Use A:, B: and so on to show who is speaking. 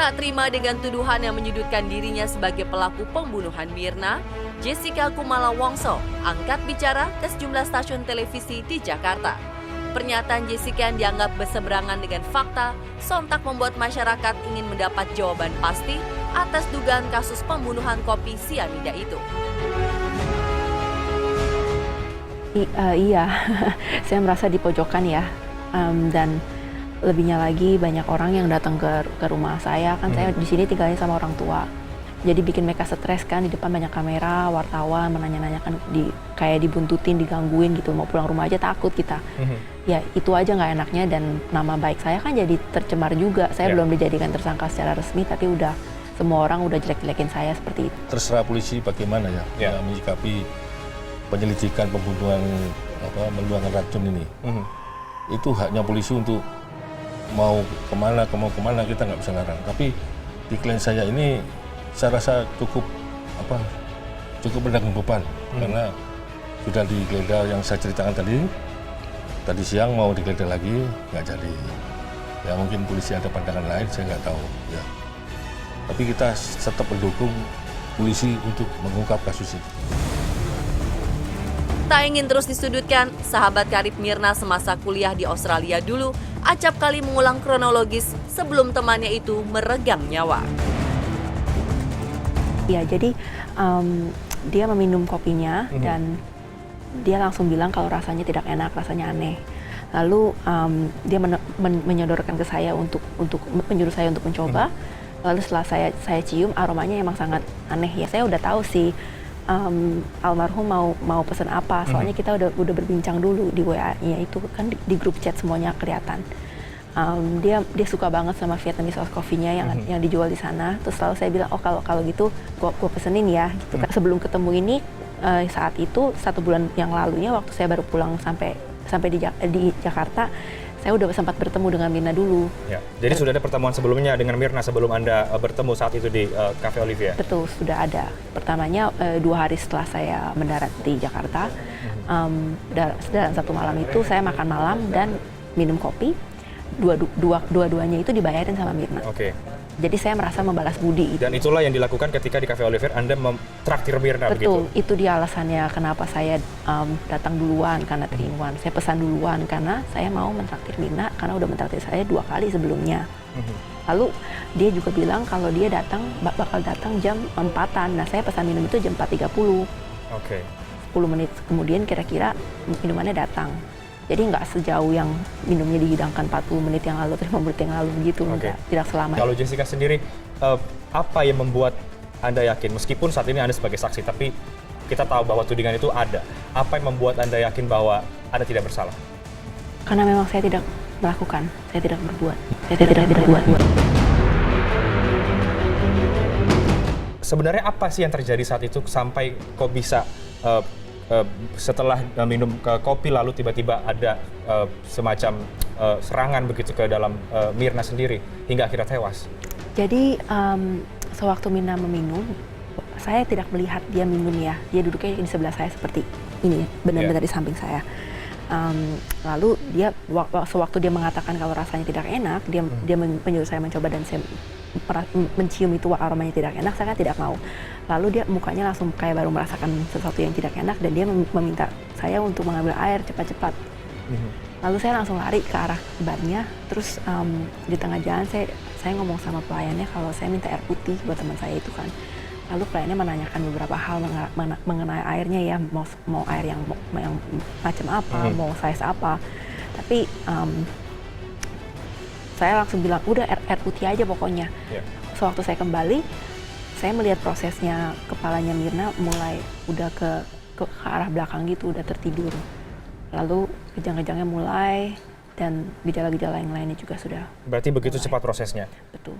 A: Tak terima dengan tuduhan yang menyudutkan dirinya sebagai pelaku pembunuhan Mirna, Jessica Kumala Wongso angkat bicara ke sejumlah stasiun televisi di Jakarta. Pernyataan Jessica yang dianggap berseberangan dengan fakta sontak membuat masyarakat ingin mendapat jawaban pasti atas dugaan kasus pembunuhan kopi sianida itu.
B: Iya, saya merasa dipojokkan ya, dan lebihnya lagi banyak orang yang datang ke rumah saya, kan saya di sini tinggalnya sama orang tua. Jadi bikin mereka stres kan, di depan banyak kamera, wartawan menanya-nanyakan, kayak dibuntutin, digangguin gitu, mau pulang rumah aja takut kita. Ya itu aja nggak enaknya, dan nama baik saya kan jadi tercemar juga. Saya belum dijadikan tersangka secara resmi, tapi udah semua orang udah jelek-jelekin saya seperti itu.
C: Terserah polisi bagaimana ya menyikapi penyelidikan pembunuhan menuangkan racun ini. Itu haknya polisi untuk mau kemana kita nggak bisa larang. Tapi di klien saya ini saya rasa cukup menanggung beban karena sudah digeledah yang saya ceritakan tadi siang mau digeledah lagi nggak jadi. Ya mungkin polisi ada pandangan lain, saya nggak tahu ya. Tapi kita tetap mendukung polisi untuk mengungkap kasus ini.
A: Tak ingin terus disudutkan, sahabat karib Mirna semasa kuliah di Australia dulu acap kali mengulang kronologis sebelum temannya itu meregang nyawa.
B: Ya, jadi dia meminum kopinya dan dia langsung bilang kalau rasanya tidak enak, rasanya aneh. Lalu dia menyodorkan ke saya untuk menyuruh saya untuk mencoba. Lalu setelah saya cium, aromanya emang sangat aneh. Ya saya udah tahu sih almarhum mau pesan apa. Soalnya kita udah berbincang dulu di WA-nya itu kan di grup chat semuanya kelihatan. Dia suka banget sama Vietnamese Ice Coffee-nya yang dijual di sana. Terus selalu saya bilang, oh kalau gitu gua pesenin ya. Gitu. Sebelum ketemu ini saat itu 1 bulan yang lalunya waktu saya baru pulang sampai di Jakarta, saya udah sempat bertemu dengan Mirna dulu. Ya,
D: jadi sudah ada pertemuan sebelumnya dengan Mirna sebelum Anda bertemu saat itu di Cafe Olivia?
B: Betul, sudah ada. Pertamanya 2 hari setelah saya mendarat di Jakarta, dalam 1 malam itu saya makan malam dan minum kopi. Dua-duanya itu dibayarin sama Mirna.
D: Oke.
B: Jadi saya merasa membalas budi.
D: Dan itulah yang dilakukan ketika di Cafe Olivier Anda mentraktir Mirna.
B: Betul,
D: begitu?
B: itu dia alasannya kenapa saya datang duluan, karena 3-in-1. Saya pesan duluan karena saya mau mentraktir Mirna karena udah mentraktir saya 2 kali sebelumnya. Lalu dia juga bilang kalau dia bakal datang jam 4-an. Nah saya pesan minum itu jam 4.30.
D: Oke.
B: 10 menit kemudian kira-kira minumannya datang. Jadi nggak sejauh yang minumnya dihidangkan 40 menit yang lalu, 5 menit yang lalu gitu, tidak selama.
D: Kalau Jessica sendiri, apa yang membuat Anda yakin, meskipun saat ini Anda sebagai saksi, tapi kita tahu bahwa tudingan itu ada, apa yang membuat Anda yakin bahwa Anda tidak bersalah?
B: Karena memang saya tidak melakukan, saya tidak berbuat, saya tidak berbuat.
D: Sebenarnya apa sih yang terjadi saat itu sampai kok bisa setelah minum kopi lalu tiba-tiba ada semacam serangan begitu ke dalam Mirna sendiri hingga akhirnya tewas? Jadi
B: sewaktu Mirna meminum, saya tidak melihat dia minum ya. Dia duduknya di sebelah saya seperti ini, benar-benar di samping saya. Lalu dia sewaktu dia mengatakan kalau rasanya tidak enak, dia menyuruh saya mencoba dan saya mencium itu aromanya tidak enak, saya kan tidak mau. Lalu dia mukanya langsung kayak baru merasakan sesuatu yang tidak enak dan dia meminta saya untuk mengambil air cepat-cepat. Lalu saya langsung lari ke arah barnya, terus di tengah jalan saya ngomong sama pelayannya kalau saya minta air putih buat teman saya itu kan. Lalu pelayannya menanyakan beberapa hal mengenai airnya ya, mau air yang macam apa, mau size apa. Tapi saya langsung bilang udah air putih aja pokoknya. Sewaktu saya kembali, saya melihat prosesnya kepalanya Mirna mulai udah ke arah belakang gitu, udah tertidur. Lalu kejang-kejangnya mulai dan gejala-gejala yang lainnya juga sudah.
D: Berarti begitu cepat prosesnya?
B: Betul.